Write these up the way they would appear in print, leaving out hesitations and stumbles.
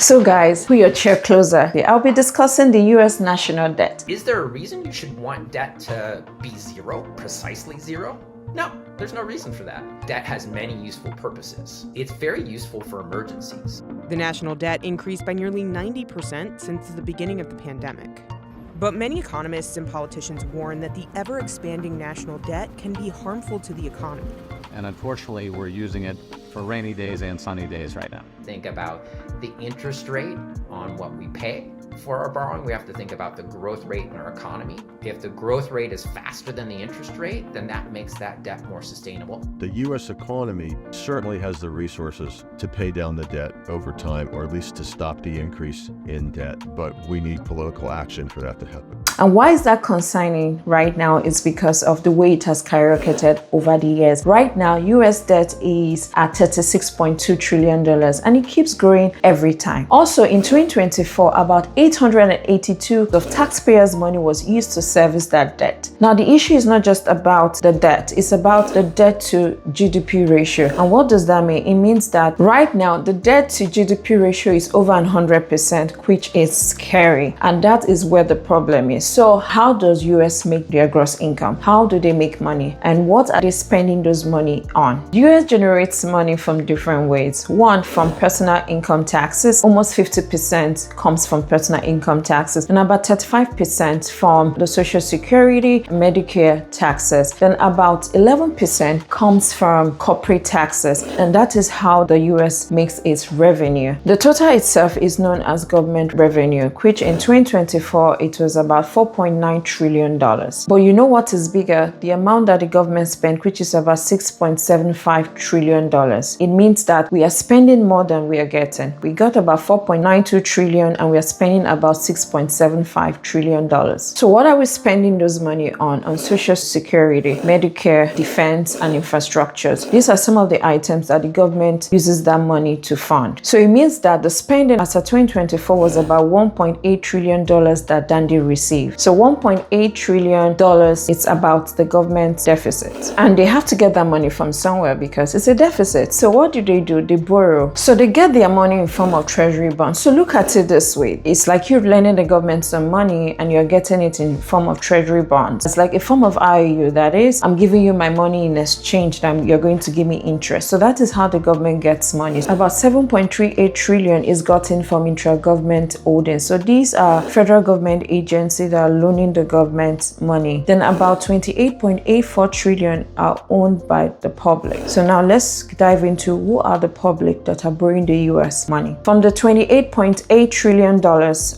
So guys, put your chair closer. I'll be discussing the US national debt. Is there a reason you should want debt to be zero, precisely zero? No, there's no reason for that. Debt has many useful purposes. It's very useful for emergencies. The national debt increased by nearly 90% since the beginning of the pandemic. But many economists and politicians warn that the ever-expanding national debt can be harmful to the economy. And unfortunately, we're using it for rainy days and sunny days right now. Think about the interest rate on what we pay for our borrowing. We have to think about the growth rate in our economy. If the growth rate is faster than the interest rate, then that makes that debt more sustainable. The U.S. economy certainly has the resources to pay down the debt over time, or at least to stop the increase in debt, but we need political action for that to happen. And why is that concerning right now? It's because of the way it has skyrocketed over the years. Right now, US debt is at $36.2 trillion and it keeps growing every time. Also, in 2024, about 882 of taxpayers' money was used to service that debt. Now, the issue is not just about the debt, it's about the debt to GDP ratio. And what does that mean? It means that right now, the debt to GDP ratio is over 100%, which is scary. And that is where the problem is. So how does US make their gross income? How do they make money? And what are they spending those money on? The US generates money from different ways. One, from personal income taxes. Almost 50% comes from personal income taxes, and about 35% from the Social Security, Medicare taxes. Then about 11% comes from corporate taxes, and that is how the US makes its revenue. The total itself is known as government revenue, which in 2024 it was about $4.9 trillion. But you know what is bigger? The amount that the government spent, which is about $6.75 trillion. It means that we are spending more than we are getting. We got about $4.92 trillion and we are spending about $6.75 trillion. So what are we spending those money on? On Social Security, Medicare, defense, and infrastructures. These are some of the items that the government uses that money to fund. So it means that the spending as of 2024 was about $1.8 trillion that Dandy received. So $1.8 trillion, it's about the government deficit. And they have to get that money from somewhere because it's a deficit. So what do? They borrow. So they get their money in form of treasury bonds. So look at it this way. It's like you're lending the government some money and you're getting it in form of treasury bonds. It's like a form of IOU. That is, I'm giving you my money in exchange that you're going to give me interest. So that is how the government gets money. About 7.38 trillion is gotten from intra-government holdings. So these are federal government agencies that are loaning the government money. Then about 28.84 trillion are owned by the public. So now let's dive into who are the public that are borrowing the US money. From the $28.8 trillion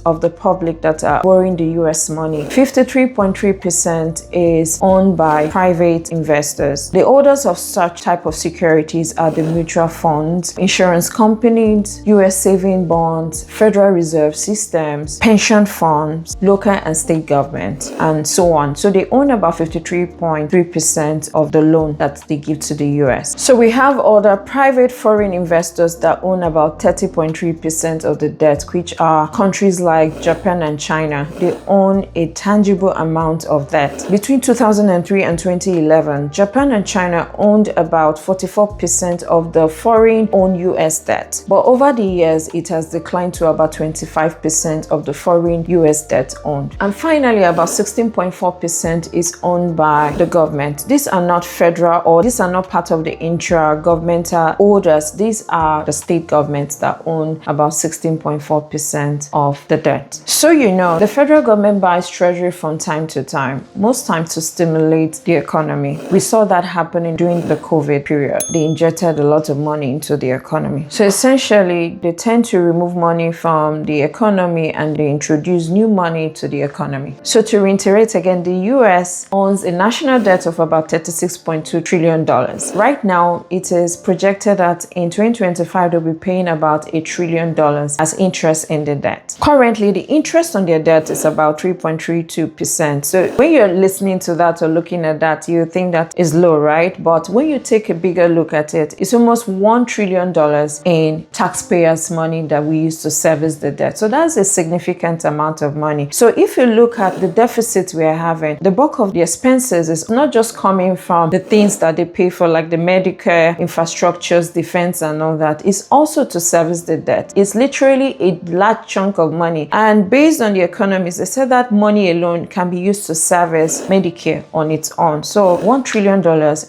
of the public that are borrowing the US money, 53.3% is owned by private investors. The holders of such type of securities are the mutual funds, insurance companies, US saving bonds, Federal Reserve systems, pension funds, local and state government, and so on. So they own about 53.3% of the loan that they give to the US. So we have other private foreign investors that own about 30.3% of the debt, which are countries like Japan and China. They own a tangible amount of debt. Between 2003 and 2011, Japan and China owned about 44% of the foreign owned US debt. But over the years, it has declined to about 25% of the foreign US debt owned. And finally, about 16.4% is owned by the government. These are not federal, or these are not part of the intra-governmental holders. These are the state governments that own about 16.4% of the debt. So you know, the federal government buys treasury from time to time, most times to stimulate the economy. We saw that happening during the COVID period. They injected a lot of money into the economy. So essentially, they tend to remove money from the economy and they introduce new money to the economy. So to reiterate again, the US owns a national debt of about $36.2 trillion. Right now, it is projected that in 2025, they'll be paying about $1 trillion as interest in the debt. Currently, the interest on their debt is about 3.32%. So when you're listening to that or looking at that, you think that is low, right? But when you take a bigger look at it, it's almost $1 trillion in taxpayers' money that we use to service the debt. So that's a significant amount of money. So if you you look at the deficit we are having, the bulk of the expenses is not just coming from the things that they pay for, like the Medicare, infrastructures, defense, and all that. It's also to service the debt. It's literally a large chunk of money. And based on the economists, they said that money alone can be used to service Medicare on its own. So $1 trillion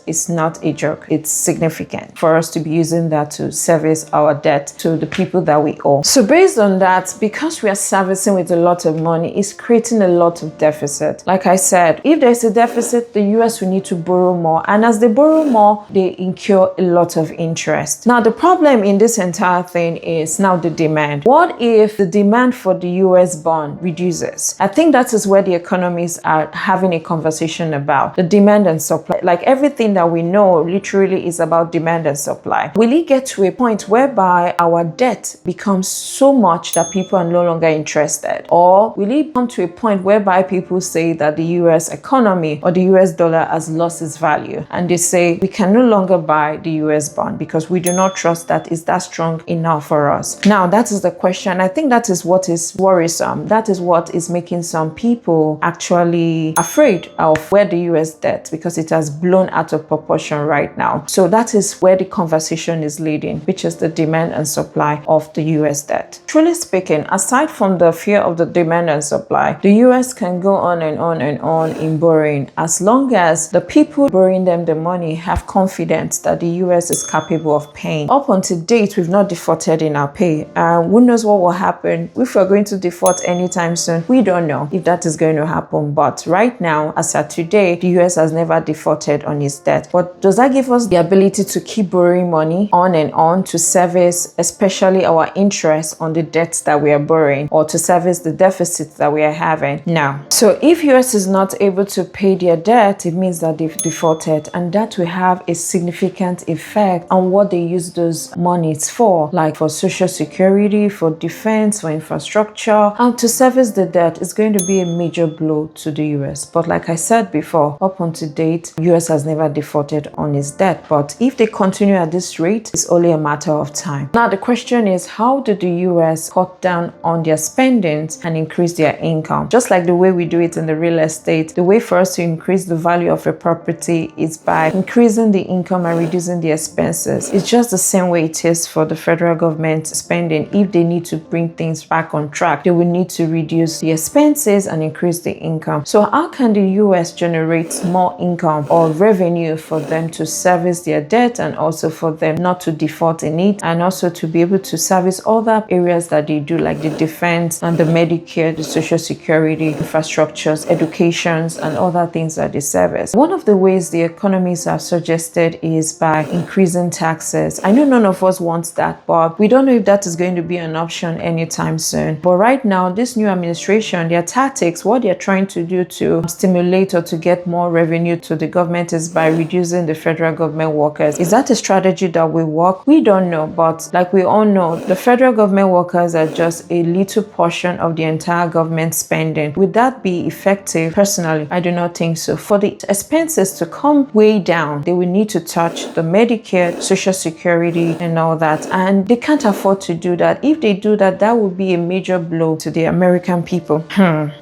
is not a joke. It's significant for us to be using that to service our debt to the people that we owe. So based on that, because we are servicing with a lot of money, it's creating a lot of deficit. Like I said, if there's a deficit, the US will need to borrow more. And as they borrow more, they incur a lot of interest. Now, the problem in this entire thing is now the demand. What if the demand for the US bond reduces? I think that is where the economists are having a conversation about the demand and supply. Like everything that we know literally is about demand and supply. Will it get to a point whereby our debt becomes so much that people are no longer interested? Or will it come to a point whereby people say that the US economy or the US dollar has lost its value, and they say we can no longer buy the US bond because we do not trust that it's that strong enough for us? Now, that is the question. I think that is what is worrisome. That is what is making some people actually afraid of where the US debt, because it has blown out of proportion right now. So that is where the conversation is leading, which is the demand and supply of the US debt. Truly speaking, aside from the fear of the demand and supply, the US can go on and on and on in borrowing as long as the people borrowing them the money have confidence that the US is capable of paying. Up until date, we've not defaulted in our pay. Who knows what will happen if we're going to default anytime soon? We don't know if that is going to happen. But right now, as at today, the US has never defaulted on its debt. But does that give us the ability to keep borrowing money on and on to service, especially our interest on the debts that we are borrowing, or to service the deficits that we are having? No. So if US is not able to pay their debt, it means that they've defaulted, and that will have a significant effect on what they use those monies for, like for Social Security, for defense, for infrastructure, and to service the debt is going to be a major blow to the US. But like I said before, up until date, US has never defaulted on its debt. But if they continue at this rate, it's only a matter of time. Now, the question is, how do the US cut down on their spendings and increase their income? Just like the way we do it in the real estate, the way for us to increase the value of a property is by increasing the income and reducing the expenses. It's just the same way it is for the federal government spending. If they need to bring things back on track, they will need to reduce the expenses and increase the income. So how can the US generate more income or revenue for them to service their debt, and also for them not to default in it, and also to be able to service other areas that they do, like the defense and the Medicare, the Social Security, infrastructures, educations, and other things that they service? One of the ways the economists have suggested is by increasing taxes. I know none of us wants that, but we don't know if that is going to be an option anytime soon. But right now, this new administration, their tactics, what they're trying to do to stimulate or to get more revenue to the government is by reducing the federal government workers. Is that a strategy that will work? We don't know, but like we all know, the federal government workers are just a little portion of the entire government spending. Would that be effective? Personally, I do not think so. For the expenses to come way down, they will need to touch the Medicare, Social Security, and all that. And they can't afford to do that. If they do that, that would be a major blow to the American people.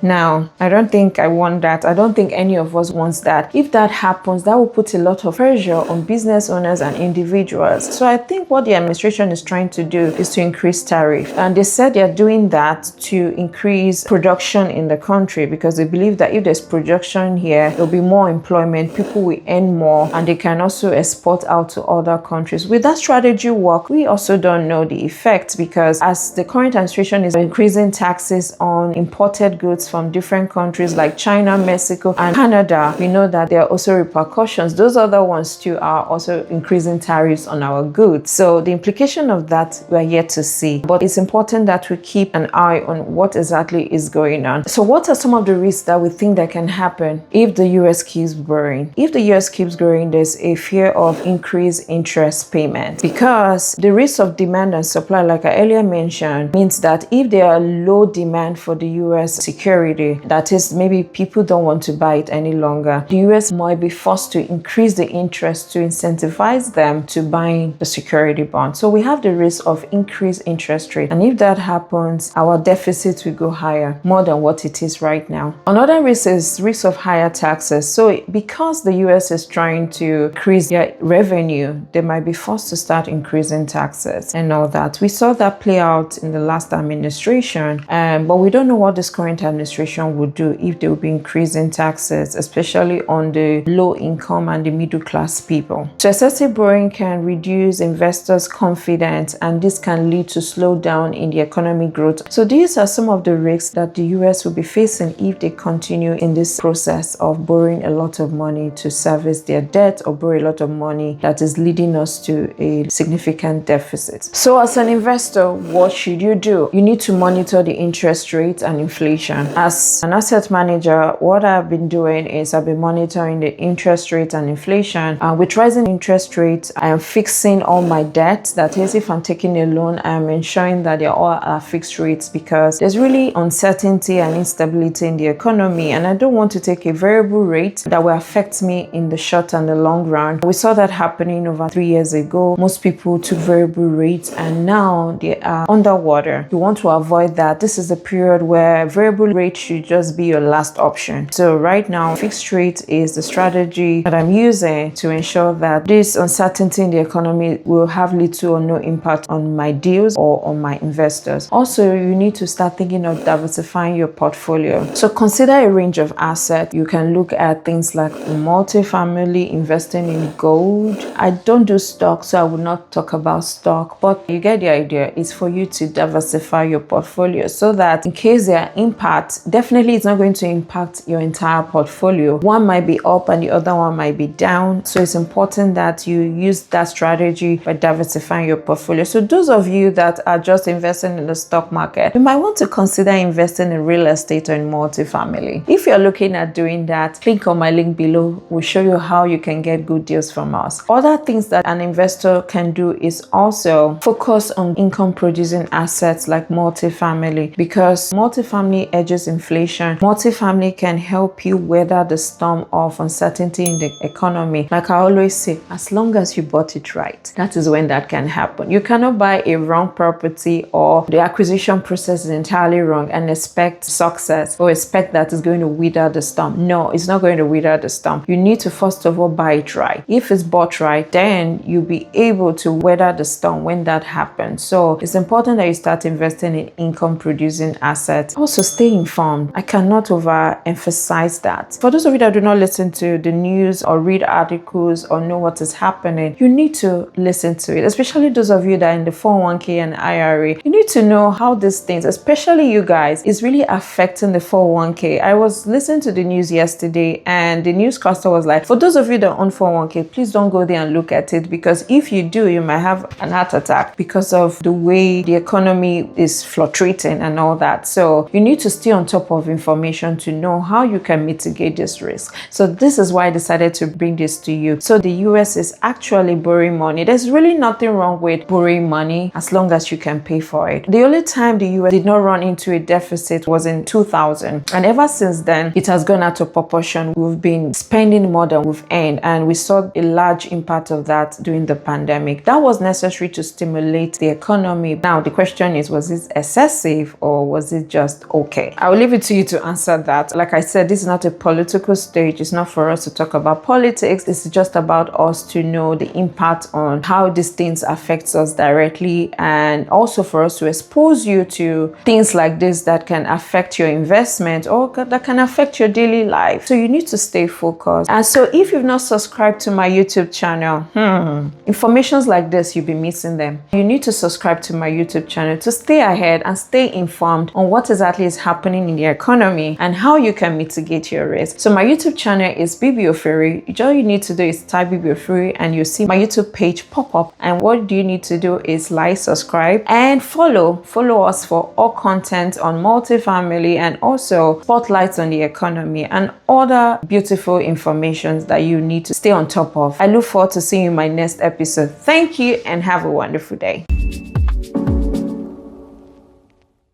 Now, I don't think I want that. I don't think any of us wants that. If that happens, that will put a lot of pressure on business owners and individuals. So I think what the administration is trying to do is to increase tariff. And they said they're doing that to increase production in the country, because they believe that if there's production here, there'll be more employment, people will earn more, and they can also export out to other countries. Will that strategy work? We also don't know the effect, because as the current administration is increasing taxes on imported goods from different countries like China, Mexico, and Canada, we know that there are also repercussions. Those other ones too are also increasing tariffs on our goods. So the implication of that, we're yet to see. But it's important that we keep an eye on what exactly is going on. So what are some of the risks that we think that can happen if the US keeps growing? If the US keeps growing, there's a fear of increased interest payment, because the risk of demand and supply, like I earlier mentioned, means that if there are low demand for the US security, that is, maybe people don't want to buy it any longer, the US might be forced to increase the interest to incentivize them to buying the security bond. So we have the risk of increased interest rate. And if that happens, our deficit will go higher, more than what it is right now. Another risk is risk of higher taxes. So because the US is trying to increase their revenue, they might be forced to start increasing taxes and all that. We saw that play out in the last administration, but we don't know what this current administration would do if they will be increasing taxes, especially on the low income and the middle class people. So excessive borrowing can reduce investors' confidence, and this can lead to slowdown in the economic growth. So these are some of the risks that the US will be facing if they continue in this process of borrowing a lot of money to service their debt, or borrow a lot of money that is leading us to a significant deficit. So as an investor, what should you do? You need to monitor the interest rate and inflation. As an asset manager, what I've been doing is I've been monitoring the interest rate and inflation. With rising interest rates, I am fixing all my debt. That is, if I'm taking a loan, I am ensuring that they're all at fixed rates, because there's really uncertainty and instability in the economy, and I don't want to take a variable rate that will affect me in the short and the long run. We saw that happening over 3 years ago. Most people took variable rates and now they are underwater. You want to avoid that. This is a period where variable rate should just be your last option. So right now, fixed rate is the strategy that I'm using to ensure that this uncertainty in the economy will have little or no impact on my deals or on my investors. Also, you need to start thinking of diversifying your portfolio. So consider a range of assets. You can look at things like multifamily, investing in gold. I don't do stock, so I will not talk about stock, but you get the idea. It's for you to diversify your portfolio so that in case there are impacts, definitely it's not going to impact your entire portfolio. One might be up and the other one might be down. So it's important that you use that strategy by diversifying your portfolio. So those of you that are just investing in the stock market, you might want to consider investing in real estate or in multifamily. If you're looking at doing that, click on my link below. We'll show you how you can get good deals from us. Other things that an investor can do is also focus on income producing assets like multifamily, because multifamily edges inflation. Multifamily can help you weather the storm of uncertainty in the economy. Like I always say, as long as you bought it right, that is when that can happen. You cannot buy a wrong property or the acquisition process is entirely wrong and expect success or expect that it's going to wither the storm. No, it's not going to wither the storm. You need to first of all buy it right. If it's bought right, then you'll be able to weather the storm when that happens. So it's important that you start investing in income producing assets. Also, stay informed. I cannot overemphasize that. For those of you that do not listen to the news or read articles or know what is happening, you need to listen to it, especially those of you that are in the 401k and IRA. You need to know how these things, especially you guys, is really affecting the 401k. I was listening to the news yesterday and the newscaster was like, for those of you that own 401k, please don't go there and look at it, because if you do, you might have an heart attack because of the way the economy is fluctuating and all that. So you need to stay on top of information to know how you can mitigate this risk. So this is why I decided to bring this to you. So the US is actually borrowing money. There's really nothing wrong with borrowing money as long as you can pay for it. The only time the US did not run into a deficit was in 2000. And ever since then, it has gone out of proportion. We've been spending more than we've earned, and we saw a large impact of that during the pandemic. That was necessary to stimulate the economy. Now, the question is, was it excessive or was it just okay? I will leave it to you to answer that. Like I said, this is not a political stage. It's not for us to talk about politics. It's just about us to know the impact on how these things affect us directly, and also for us to expose you to things like this that can affect your investment or that can affect your daily life. So you need to stay focused. And so if you've not subscribed to my YouTube channel, informations like this, you'll be missing them. You need to subscribe to my YouTube channel to stay ahead and stay informed on what exactly is happening in the economy and how you can mitigate your risk. So my YouTube channel is Bibi Oferi. All you need to do is type Bibi Oferi and you'll see my YouTube page pop up. And what do you need to do is like, subscribe, and follow us for all content on multifamily and also spotlights on the economy and other beautiful information that you need to stay on top of. I look forward to seeing you in my next episode. Thank you and have a wonderful day.